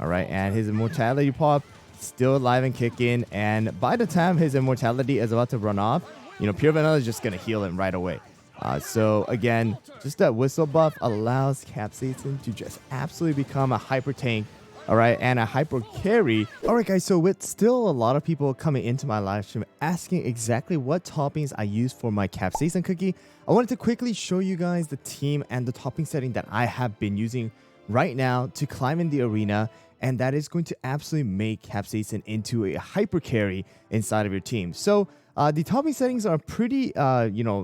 All right, and his immortality pop still alive and kicking. And by the time his immortality is about to run off, Pure Vanilla is just going to heal him right away. So again, just that whistle buff allows Capsaicin to just absolutely become a hyper tank, all right, and a hyper carry. All right, guys, so with still a lot of people coming into my live stream asking exactly what toppings I use for my Capsaicin cookie, I wanted to quickly show you guys the team and the topping setting that I have been using right now to climb in the arena, and that is going to absolutely make Capsaicin into a hyper carry inside of your team. So the topping settings are pretty,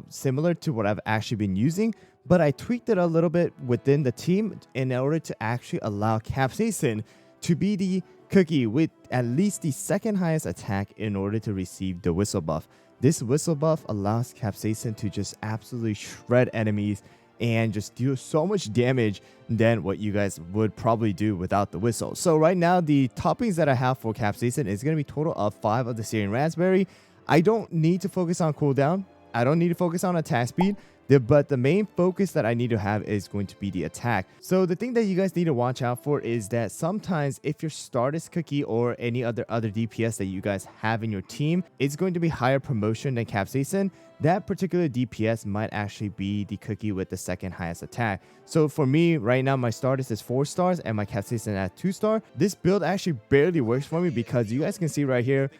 similar to what I've actually been using, but I tweaked it a little bit within the team in order to actually allow Capsaicin to be the cookie with at least the second highest attack in order to receive the whistle buff. This whistle buff allows Capsaicin to just absolutely shred enemies and just do so much damage than what you guys would probably do without the whistle. So right now, the toppings that I have for Capsaicin is going to be total of 5 of the Syrian Raspberry. I don't need to focus on cooldown. I don't need to focus on attack speed. But the main focus that I need to have is going to be the attack. So the thing that you guys need to watch out for is that sometimes if your Stardust cookie or any other DPS that you guys have in your team is going to be higher promotion than Capsaicin, that particular DPS might actually be the cookie with the second highest attack. So for me, right now, my Stardust is 4 stars and my Capsaicin at 2 star. This build actually barely works for me because you guys can see right here,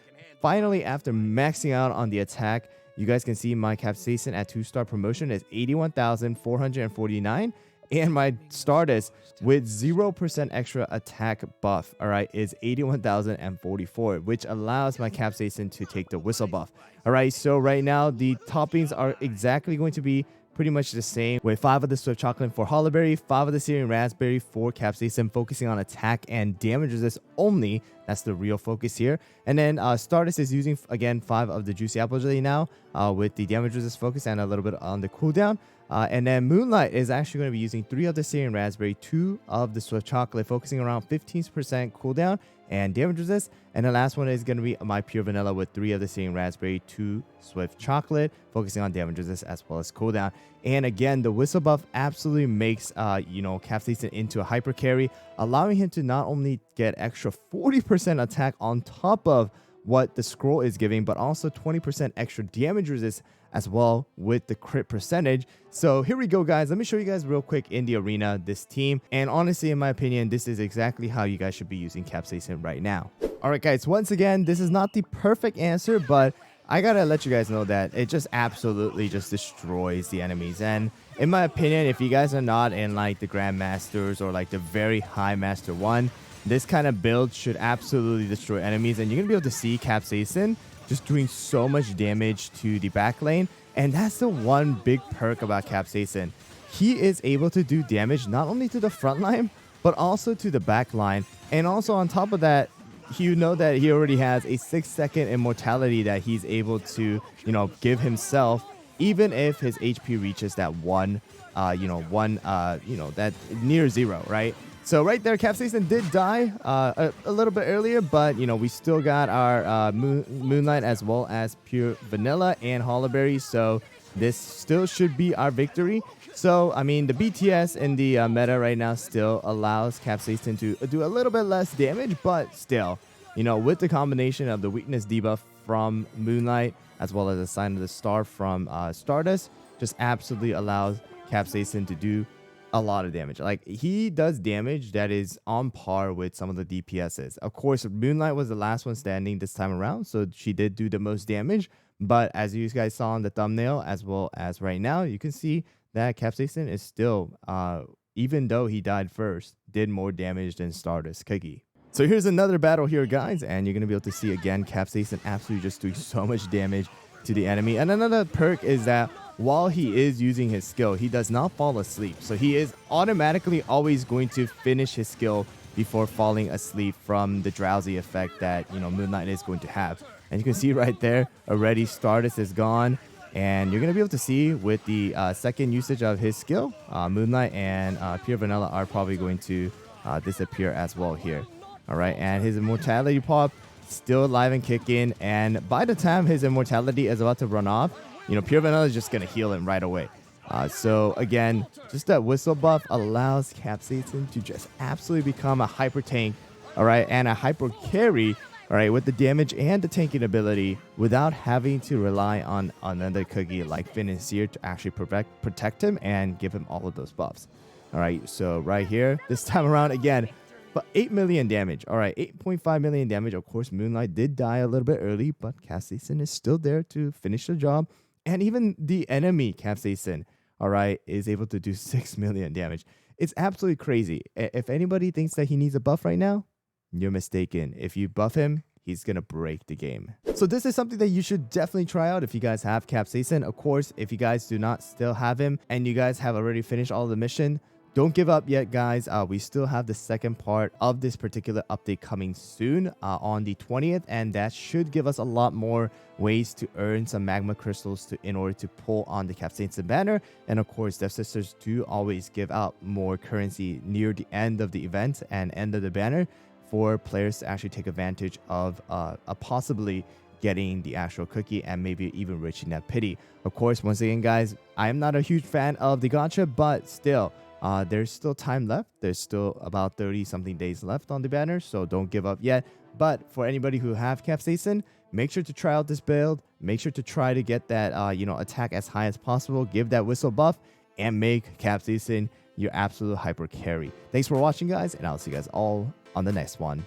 finally, after maxing out on the attack, you guys can see my Capsaicin at 2-star promotion is 81,449, and my Stardust with 0% extra attack buff, all right, is 81,044, which allows my Capsaicin to take the whistle buff. All right, so right now the toppings are exactly going to be pretty much the same, with 5 of the Swift Chocolate for Hollyberry, 5 of the Syrian Raspberry for Capsaicin, focusing on attack and damage resist only. That's the real focus here. And then Stardust is using, again, 5 of the Juicy Apple Jelly now with the damage resist focus and a little bit on the cooldown. And then Moonlight is actually going to be using 3 of the Syrian Raspberry, 2 of the Swift Chocolate, focusing around 15% cooldown and damage resist. And the last one is going to be my Pure Vanilla with 3 of the Syrian Raspberry, 2 Swift Chocolate, focusing on damage resist as well as cooldown. And again, the whistle buff absolutely makes Capsaicin into a hyper carry, allowing him to not only get extra 40% attack on top of what the scroll is giving, but also 20% extra damage resist as well with the crit percentage. So here we go, guys. Let me show you guys real quick in the arena this team, and honestly, in my opinion, this is exactly how you guys should be using Capsaicin right now. All right, guys, once again, this is not the perfect answer, but I gotta let you guys know that it just absolutely just destroys the enemies. And in my opinion, if you guys are not in like the Grandmasters or like the very high Master 1, this kind of build should absolutely destroy enemies, and you're gonna be able to see Capsaicin just doing so much damage to the back lane. And that's the one big perk about Capsaicin. He is able to do damage not only to the front line, but also to the back line. And also on top of that, you know that he already has a 6-second immortality that he's able to, give himself, even if his HP reaches that that near 0, right? So right there, Capsaicin did die a little bit earlier, but we still got our Moonlight as well as Pure Vanilla and Hollyberry. So this still should be our victory. So I mean, the BTS in the meta right now still allows Capsaicin to do a little bit less damage, but still, with the combination of the weakness debuff from Moonlight as well as a Sign of the Star from Stardust, just absolutely allows Capsaicin to do a lot of damage. Like, he does damage that is on par with some of the DPSs. Of course, Moonlight was the last one standing this time around, so she did do the most damage. But as you guys saw on the thumbnail, as well as right now, you can see that Capsaicin is still, even though he died first, did more damage than Stardust Cookie. So here's another battle here, guys, and you're going to be able to see again Capsaicin absolutely just doing so much damage to the enemy. And another perk is that while he is using his skill, he does not fall asleep. So he is automatically always going to finish his skill before falling asleep from the drowsy effect that, Moonlight is going to have. And you can see right there, already Stardust is gone. And you're going to be able to see with the second usage of his skill, Moonlight and Pure Vanilla are probably going to disappear as well here. All right, and his immortality pop still alive and kicking. And by the time his immortality is about to run off, Pure Vanilla is just going to heal him right away. So again, just that whistle buff allows Capsaicin to just absolutely become a hyper tank, all right, and a hyper carry, all right, with the damage and the tanking ability without having to rely on another cookie like Financier to actually protect him and give him all of those buffs. All right, so right here, this time around again, but 8 million damage. All right, 8.5 million damage. Of course, Moonlight did die a little bit early, but Capsaicin is still there to finish the job. And even the enemy Capsaicin, all right, is able to do 6 million damage. It's absolutely crazy. If anybody thinks that he needs a buff right now, you're mistaken. If you buff him, he's going to break the game. So this is something that you should definitely try out if you guys have Capsaicin. Of course, if you guys do not still have him and you guys have already finished all the mission, don't give up yet, guys. We still have the second part of this particular update coming soon on the 20th, and that should give us a lot more ways to earn some magma crystals in order to pull on the Capsaicin banner. And of course, Death Sisters do always give out more currency near the end of the event and end of the banner for players to actually take advantage of possibly getting the actual cookie and maybe even reaching that pity. Of course, once again, guys, I am not a huge fan of the gacha, but still, there's still time left. There's still about 30 something days left on the banner, so don't give up yet. But for anybody who have Capsaicin, make sure to try out this build. Make sure to try to get that attack as high as possible. Give that whistle buff and make Capsaicin your absolute hyper carry. Thanks for watching, guys, and I'll see you guys all on the next one.